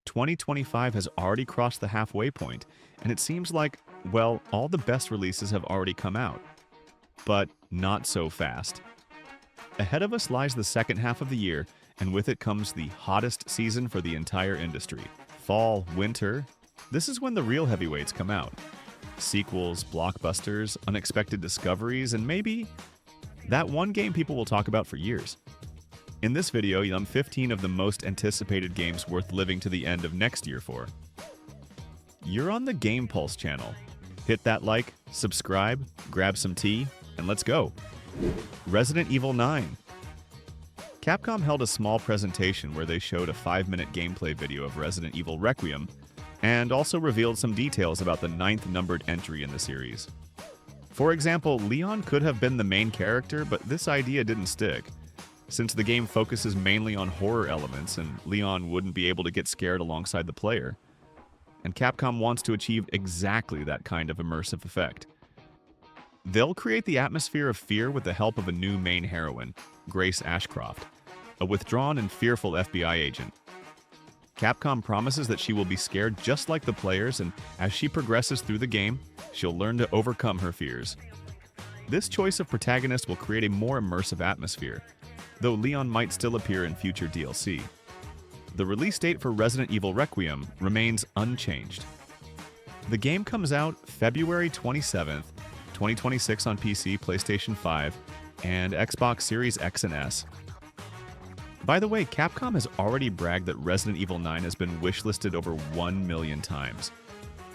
2025 has already crossed the halfway point, and it seems like, well, all the best releases have already come out. But not so fast. Ahead of us lies the second half of the year, and with it comes the hottest season for the entire industry. Fall, winter, this is when the real heavyweights come out. Sequels, blockbusters, unexpected discoveries, and maybe that one game people will talk about for years. In this video, I'm 15 of the most anticipated games worth living to the end of next year for. You're on the Game Pulse channel. Hit that like, subscribe, grab some tea, and let's go. Resident Evil 9. Capcom held a small presentation where they showed a 5-minute gameplay video of Resident Evil Requiem, and also revealed some details about the 9th numbered entry in the series. For example, Leon could have been the main character, but this idea didn't stick, since the game focuses mainly on horror elements and Leon wouldn't be able to get scared alongside the player. And Capcom wants to achieve exactly that kind of immersive effect. They'll create the atmosphere of fear with the help of a new main heroine, Grace Ashcroft, a withdrawn and fearful FBI agent. Capcom promises that she will be scared just like the players, and as she progresses through the game, she'll learn to overcome her fears. This choice of protagonist will create a more immersive atmosphere, though Leon might still appear in future DLC. The release date for Resident Evil Requiem remains unchanged. The game comes out February 27th, 2026 on PC, PlayStation 5, and Xbox Series X and S. By the way, Capcom has already bragged that Resident Evil 9 has been wishlisted over 1 million times.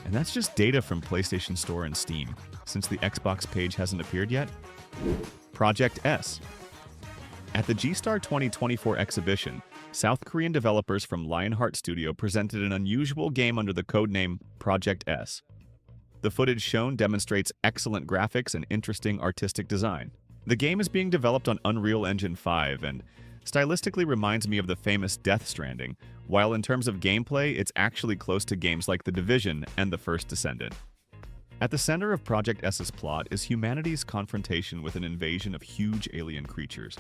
And that's just data from PlayStation Store and Steam, since the Xbox page hasn't appeared yet. Project S. At the G-Star 2024 exhibition, South Korean developers from Lionheart Studio presented an unusual game under the codename Project S. The footage shown demonstrates excellent graphics and interesting artistic design. The game is being developed on Unreal Engine 5 and stylistically reminds me of the famous Death Stranding, while in terms of gameplay, it's actually close to games like The Division and The First Descendant. At the center of Project S's plot is humanity's confrontation with an invasion of huge alien creatures.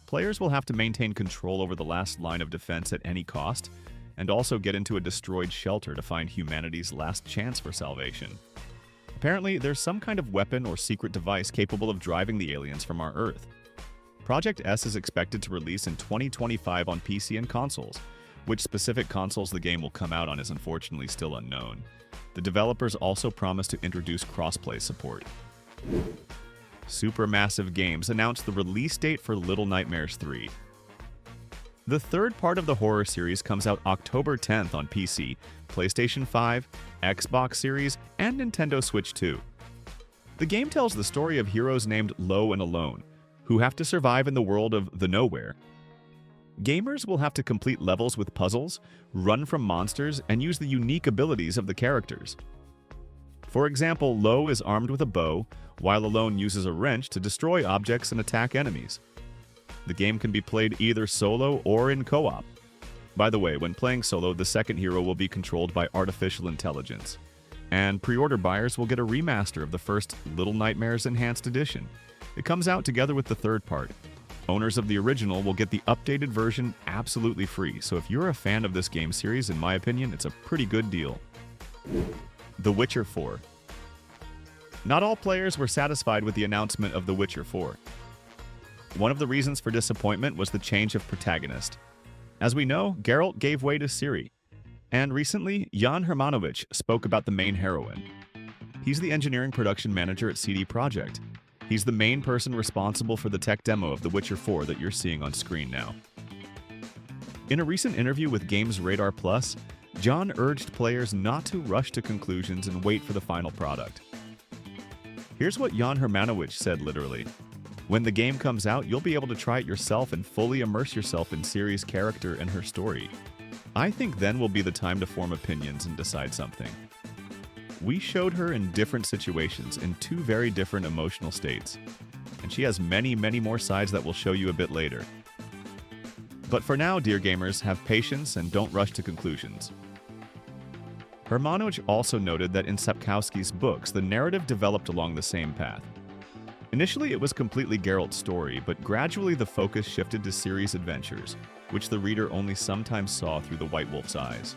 Players will have to maintain control over the last line of defense at any cost, and also get into a destroyed shelter to find humanity's last chance for salvation. Apparently, there's some kind of weapon or secret device capable of driving the aliens from our Earth. Project S is expected to release in 2025 on PC and consoles. Which specific consoles the game will come out on is unfortunately still unknown. The developers also promise to introduce crossplay support. Supermassive Games announced the release date for Little Nightmares 3. The third part of the horror series comes out October 10th on PC, PlayStation 5, Xbox Series, and Nintendo Switch 2. The game tells the story of heroes named Low and Alone, who have to survive in the world of the Nowhere. Gamers will have to complete levels with puzzles, run from monsters, and use the unique abilities of the characters. For example, Low is armed with a bow, while Alone uses a wrench to destroy objects and attack enemies. The game can be played either solo or in co-op. By the way, when playing solo, the second hero will be controlled by artificial intelligence. And pre-order buyers will get a remaster of the first Little Nightmares Enhanced Edition. It comes out together with the third part. Owners of the original will get the updated version absolutely free, so if you're a fan of this game series, in my opinion, it's a pretty good deal. The Witcher 4. Not all players were satisfied with the announcement of The Witcher 4. One of the reasons for disappointment was the change of protagonist. As we know, Geralt gave way to Ciri. And recently, Jan Hermanovich spoke about the main heroine. He's the engineering production manager at CD Projekt. He's the main person responsible for the tech demo of The Witcher 4 that you're seeing on screen now. In a recent interview with Games Radar Plus, John urged players not to rush to conclusions and wait for the final product. Here's what Jan Hermanovich said literally. When the game comes out, you'll be able to try it yourself and fully immerse yourself in Ciri's character and her story. I think then will be the time to form opinions and decide something. We showed her in different situations, in two very different emotional states. And she has many, many more sides that we'll show you a bit later. But for now, dear gamers, have patience and don't rush to conclusions. Hermanovich also noted that in Sapkowski's books, the narrative developed along the same path. Initially, it was completely Geralt's story, but gradually the focus shifted to Ciri's adventures, which the reader only sometimes saw through the White Wolf's eyes.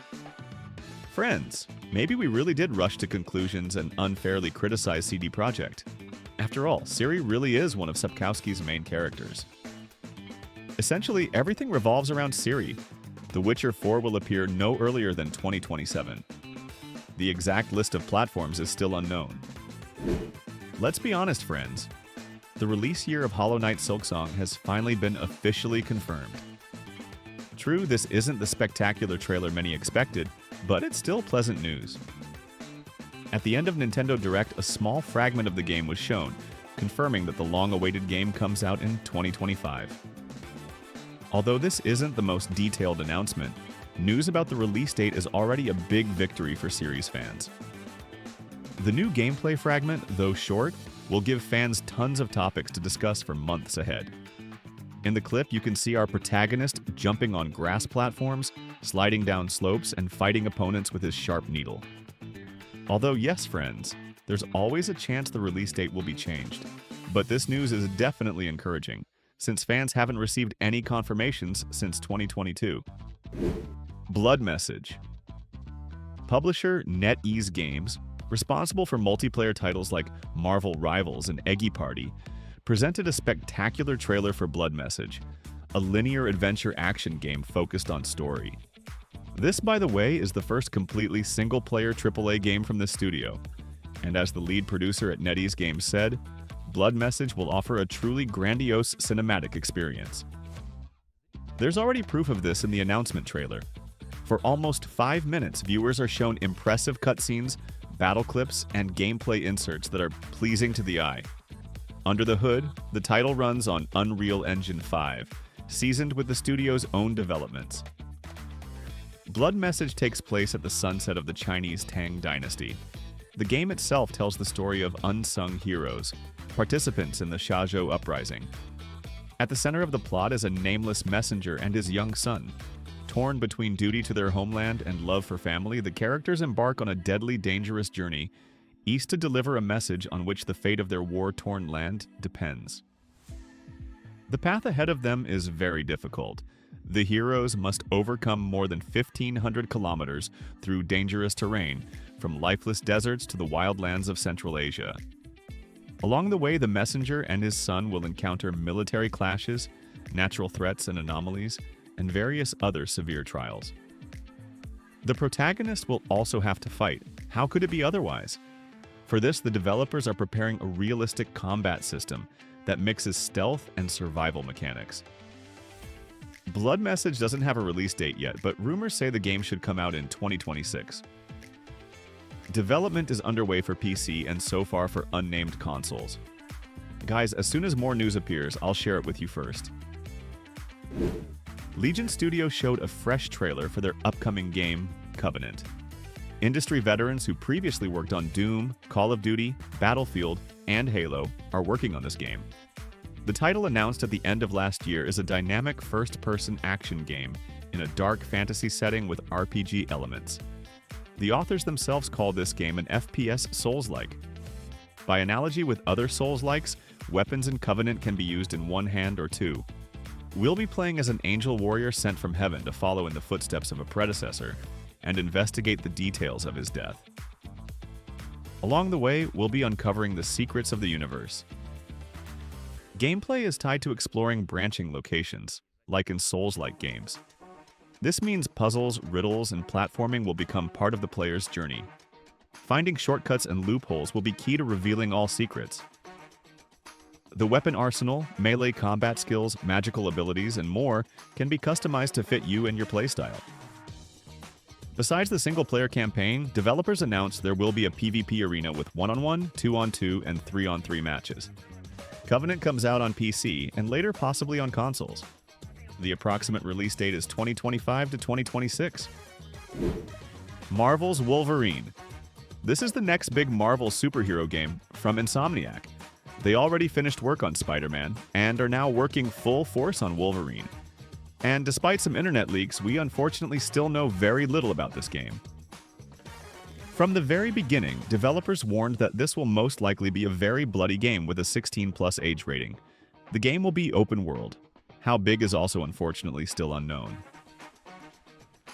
Friends, maybe we really did rush to conclusions and unfairly criticize CD Projekt. After all, Ciri really is one of Sapkowski's main characters. Essentially, everything revolves around Ciri. The Witcher 4 will appear no earlier than 2027. The exact list of platforms is still unknown. Let's be honest, friends. The release year of Hollow Knight Silksong has finally been officially confirmed. True, this isn't the spectacular trailer many expected, but it's still pleasant news. At the end of Nintendo Direct, a small fragment of the game was shown, confirming that the long-awaited game comes out in 2025. Although this isn't the most detailed announcement, news about the release date is already a big victory for series fans. The new gameplay fragment, though short, will give fans tons of topics to discuss for months ahead. In the clip, you can see our protagonist jumping on grass platforms, sliding down slopes, and fighting opponents with his sharp needle. Although yes, friends, there's always a chance the release date will be changed. But this news is definitely encouraging, since fans haven't received any confirmations since 2022. Blood Message. Publisher NetEase Games, responsible for multiplayer titles like Marvel Rivals and Eggy Party, presented a spectacular trailer for Blood Message, a linear adventure action game focused on story. This, by the way, is the first completely single-player AAA game from the studio, and as the lead producer at NetEase Games said, Blood Message will offer a truly grandiose cinematic experience. There's already proof of this in the announcement trailer. For almost 5 minutes, viewers are shown impressive cutscenes, battle clips, and gameplay inserts that are pleasing to the eye. Under the hood, the title runs on Unreal Engine 5, seasoned with the studio's own developments. Blood Message takes place at the sunset of the Chinese Tang Dynasty. The game itself tells the story of unsung heroes, participants in the Shazhou Uprising. At the center of the plot is a nameless messenger and his young son. Torn between duty to their homeland and love for family, the characters embark on a deadly, dangerous journey east to deliver a message on which the fate of their war-torn land depends. The path ahead of them is very difficult. The heroes must overcome more than 1,500 kilometers through dangerous terrain, from lifeless deserts to the wildlands of Central Asia. Along the way, the messenger and his son will encounter military clashes, natural threats and anomalies, and various other severe trials. The protagonist will also have to fight. How could it be otherwise? For this, the developers are preparing a realistic combat system that mixes stealth and survival mechanics. Blood Message doesn't have a release date yet, but rumors say the game should come out in 2026. Development is underway for PC and so far for unnamed consoles. Guys, as soon as more news appears, I'll share it with you first. Legion Studio showed a fresh trailer for their upcoming game, Covenant. Industry veterans who previously worked on Doom, Call of Duty, Battlefield, and Halo are working on this game. The title announced at the end of last year is a dynamic first-person action game in a dark fantasy setting with RPG elements. The authors themselves call this game an FPS Souls-like. By analogy with other Souls-likes, weapons in Covenant can be used in one hand or two. We'll be playing as an angel warrior sent from heaven to follow in the footsteps of a predecessor and investigate the details of his death. Along the way, we'll be uncovering the secrets of the universe. Gameplay is tied to exploring branching locations, like in Souls-like games. This means puzzles, riddles, and platforming will become part of the player's journey. Finding shortcuts and loopholes will be key to revealing all secrets. The weapon arsenal, melee combat skills, magical abilities, and more can be customized to fit you and your playstyle. Besides the single-player campaign, developers announced there will be a PvP arena with 1-on-1, 2-on-2, and 3-on-3 matches. Covenant comes out on PC and later possibly on consoles. The approximate release date is 2025 to 2026. Marvel's Wolverine. This is the next big Marvel superhero game from Insomniac. They already finished work on Spider-Man and are now working full force on Wolverine. And despite some internet leaks, we unfortunately still know very little about this game. From the very beginning, developers warned that this will most likely be a very bloody game with a 16+ age rating. The game will be open world. How big is also unfortunately still unknown.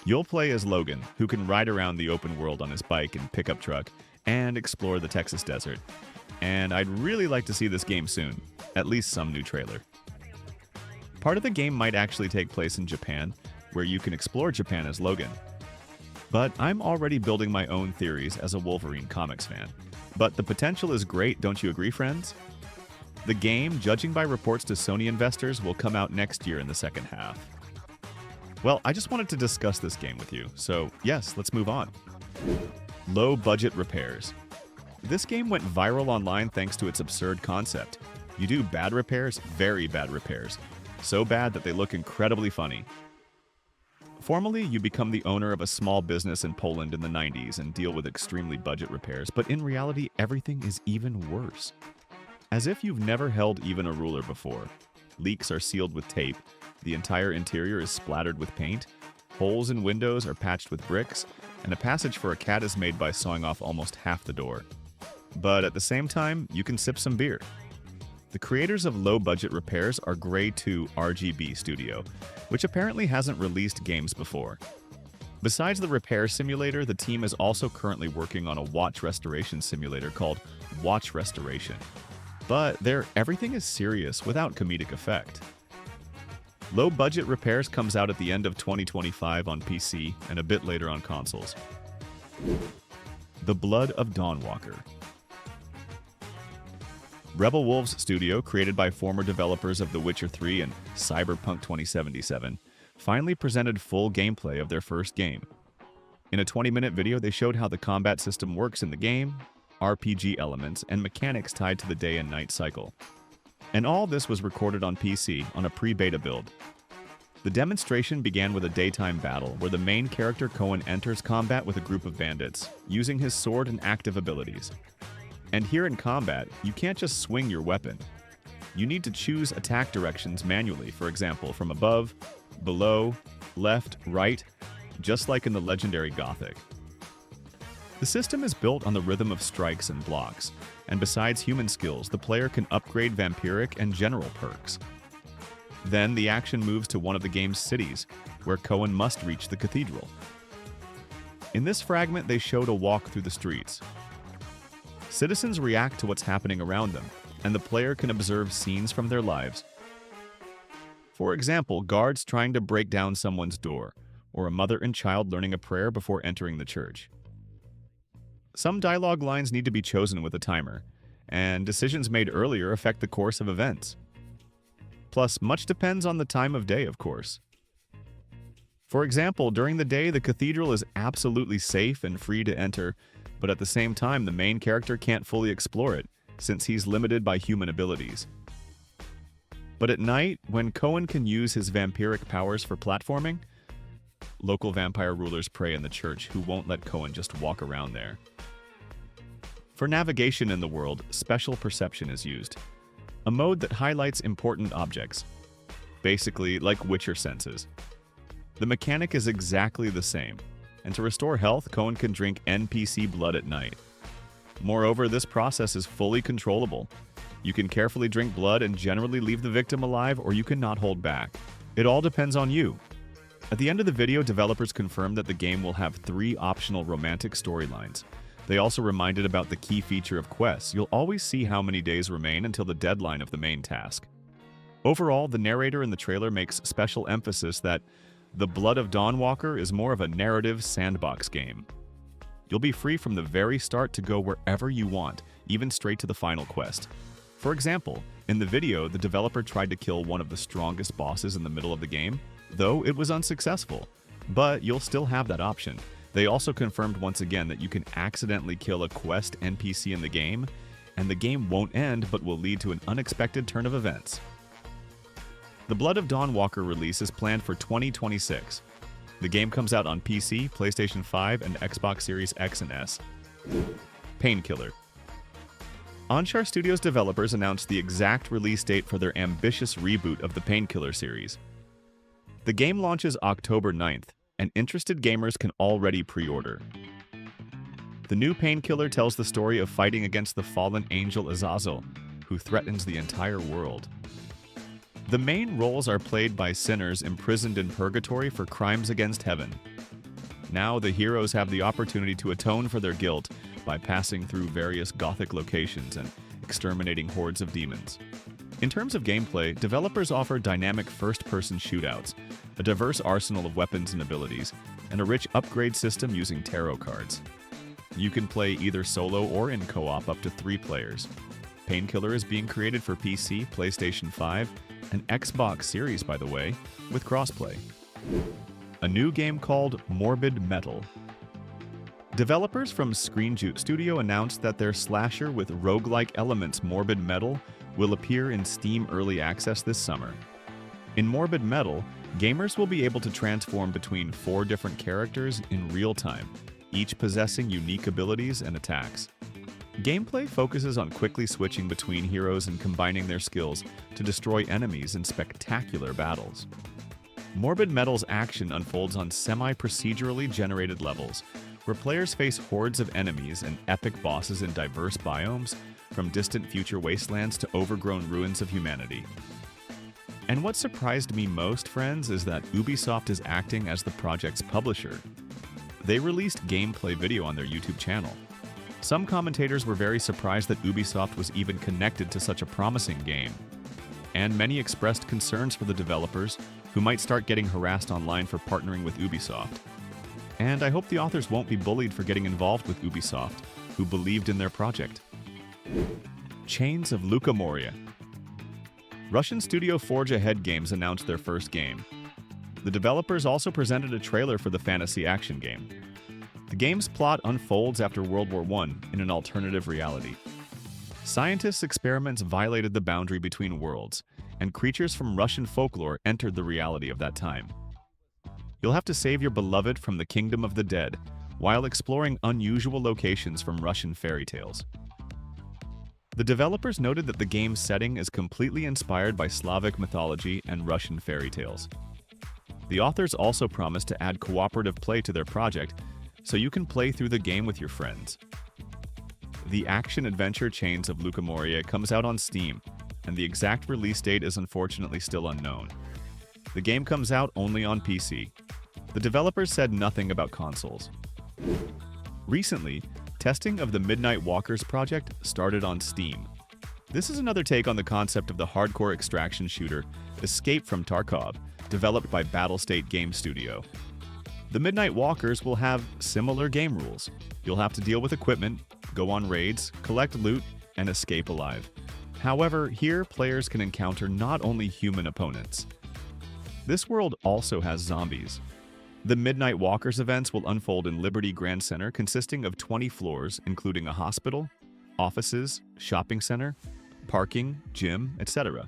You'll play as Logan, who can ride around the open world on his bike and pickup truck and explore the Texas desert. And I'd really like to see this game soon, at least some new trailer. Part of the game might actually take place in Japan, where you can explore Japan as Logan. But I'm already building my own theories as a Wolverine comics fan. But the potential is great, don't you agree, friends? The game, judging by reports to Sony investors, will come out next year in the second half. Well, I just wanted to discuss this game with you, so yes, let's move on. Low-budget repairs. This game went viral online thanks to its absurd concept. You do bad repairs, very bad repairs. So bad that they look incredibly funny. Formally, you become the owner of a small business in Poland in the 90s and deal with extremely budget repairs, but in reality, everything is even worse. As if you've never held even a ruler before. Leaks are sealed with tape, the entire interior is splattered with paint, holes in windows are patched with bricks, and a passage for a cat is made by sawing off almost half the door. But at the same time, you can sip some beer. The creators of low-budget repairs are Grey 2 RGB Studio, which apparently hasn't released games before. Besides the repair simulator, the team is also currently working on a watch restoration simulator called Watch Restoration. But there, everything is serious without comedic effect. Low-budget repairs comes out at the end of 2025 on PC and a bit later on consoles. The Blood of Dawnwalker. Rebel Wolves Studio, created by former developers of The Witcher 3 and Cyberpunk 2077, finally presented full gameplay of their first game. In a 20-minute video, they showed how the combat system works in the game, RPG elements, and mechanics tied to the day and night cycle. And all this was recorded on PC on a pre-beta build. The demonstration began with a daytime battle where the main character Cohen enters combat with a group of bandits, using his sword and active abilities. And here in combat, you can't just swing your weapon. You need to choose attack directions manually, for example, from above, below, left, right, just like in the legendary Gothic. The system is built on the rhythm of strikes and blocks, and besides human skills, the player can upgrade vampiric and general perks. Then the action moves to one of the game's cities, where Cohen must reach the cathedral. In this fragment, they showed a walk through the streets. Citizens react to what's happening around them, and the player can observe scenes from their lives. For example, guards trying to break down someone's door, or a mother and child learning a prayer before entering the church. Some dialogue lines need to be chosen with a timer, and decisions made earlier affect the course of events. Plus, much depends on the time of day, of course. For example, during the day, the cathedral is absolutely safe and free to enter, but at the same time, the main character can't fully explore it, since he's limited by human abilities. But at night, when Cohen can use his vampiric powers for platforming, local vampire rulers pray in the church who won't let Cohen just walk around there. For navigation in the world, special perception is used, a mode that highlights important objects, basically like Witcher senses. The mechanic is exactly the same, and to restore health, Cohen can drink NPC blood at night. Moreover, this process is fully controllable. You can carefully drink blood and generally leave the victim alive, or you cannot hold back. It all depends on you. At the end of the video, developers confirmed that the game will have 3 optional romantic storylines. They also reminded about the key feature of quests. You'll always see how many days remain until the deadline of the main task. Overall, the narrator in the trailer makes special emphasis that The Blood of Dawnwalker is more of a narrative sandbox game. You'll be free from the very start to go wherever you want, even straight to the final quest. For example, in the video, the developer tried to kill one of the strongest bosses in the middle of the game, though it was unsuccessful. But you'll still have that option. They also confirmed once again that you can accidentally kill a quest NPC in the game, and the game won't end but will lead to an unexpected turn of events. The Blood of Dawnwalker release is planned for 2026. The game comes out on PC, PlayStation 5, and Xbox Series X and S. Painkiller. Onshar Studios developers announced the exact release date for their ambitious reboot of the Painkiller series. The game launches October 9th, and interested gamers can already pre-order. The new Painkiller tells the story of fighting against the fallen angel Azazel, who threatens the entire world. The main roles are played by sinners imprisoned in purgatory for crimes against heaven. Now the heroes have the opportunity to atone for their guilt by passing through various gothic locations and exterminating hordes of demons. In terms of gameplay, developers offer dynamic first-person shootouts, a diverse arsenal of weapons and abilities, and a rich upgrade system using tarot cards. You can play either solo or in co-op up to 3 players. Painkiller is being created for PC, PlayStation 5, and Xbox Series, by the way, with crossplay. A new game called Morbid Metal. Developers from Screen Juice Studio announced that their slasher with roguelike elements Morbid Metal will appear in Steam Early Access this summer. In Morbid Metal, gamers will be able to transform between 4 different characters in real time, each possessing unique abilities and attacks. Gameplay focuses on quickly switching between heroes and combining their skills to destroy enemies in spectacular battles. Morbid Metal's action unfolds on semi-procedurally generated levels, where players face hordes of enemies and epic bosses in diverse biomes, from distant future wastelands to overgrown ruins of humanity. And what surprised me most, friends, is that Ubisoft is acting as the project's publisher. They released gameplay video on their YouTube channel. Some commentators were very surprised that Ubisoft was even connected to such a promising game. And many expressed concerns for the developers, who might start getting harassed online for partnering with Ubisoft. And I hope the authors won't be bullied for getting involved with Ubisoft, who believed in their project. Chains of Lukomorye. Russian studio Forge Ahead Games announced their first game. The developers also presented a trailer for the fantasy action game. The game's plot unfolds after World War I in an alternative reality. Scientists' experiments violated the boundary between worlds, and creatures from Russian folklore entered the reality of that time. You'll have to save your beloved from the kingdom of the dead, while exploring unusual locations from Russian fairy tales. The developers noted that the game's setting is completely inspired by Slavic mythology and Russian fairy tales. The authors also promised to add cooperative play to their project, so you can play through the game with your friends. The action-adventure Chains of Lukomorye comes out on Steam, and the exact release date is unfortunately still unknown. The game comes out only on PC. The developers said nothing about consoles. Recently, testing of the Midnight Walkers project started on Steam. This is another take on the concept of the hardcore extraction shooter Escape from Tarkov, developed by Battlestate Game Studio. The Midnight Walkers will have similar game rules. You'll have to deal with equipment, go on raids, collect loot, and escape alive. However, here players can encounter not only human opponents. This world also has zombies. The Midnight Walkers events will unfold in Liberty Grand Center, consisting of 20 floors, including a hospital, offices, shopping center, parking, gym, etc.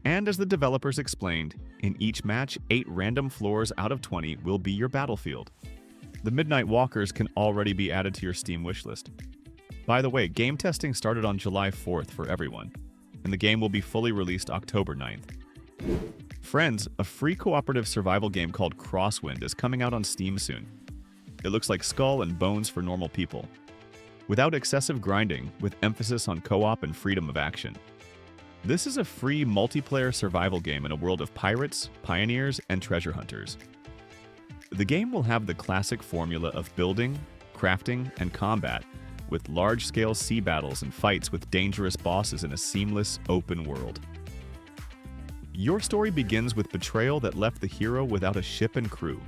And as the developers explained, in each match, 8 random floors out of 20 will be your battlefield. The Midnight Walkers can already be added to your Steam wishlist. By the way, game testing started on July 4th for everyone, and the game will be fully released October 9th. Friends, a free cooperative survival game called Crosswind is coming out on Steam soon. It looks like Skull and Bones for normal people, without excessive grinding, with emphasis on co-op and freedom of action. This is a free multiplayer survival game in a world of pirates, pioneers, and treasure hunters. The game will have the classic formula of building, crafting, and combat, with large-scale sea battles and fights with dangerous bosses in a seamless, open world. Your story begins with betrayal that left the hero without a ship and crew.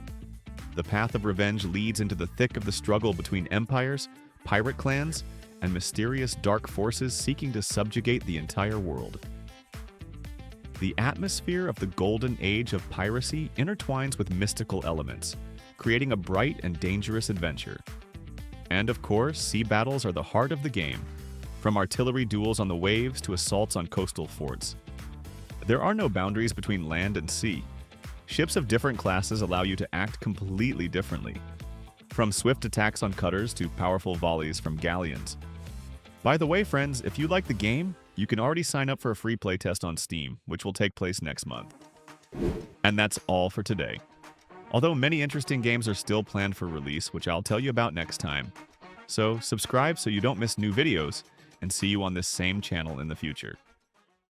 The path of revenge leads into the thick of the struggle between empires, pirate clans, and mysterious dark forces seeking to subjugate the entire world. The atmosphere of the golden age of piracy intertwines with mystical elements, creating a bright and dangerous adventure. And of course, sea battles are the heart of the game, from artillery duels on the waves to assaults on coastal forts. There are no boundaries between land and sea. Ships of different classes allow you to act completely differently, from swift attacks on cutters to powerful volleys from galleons. By the way, friends, if you like the game, you can already sign up for a free playtest on Steam, which will take place next month. And that's all for today. Although many interesting games are still planned for release, which I'll tell you about next time. So subscribe so you don't miss new videos, and see you on this same channel in the future.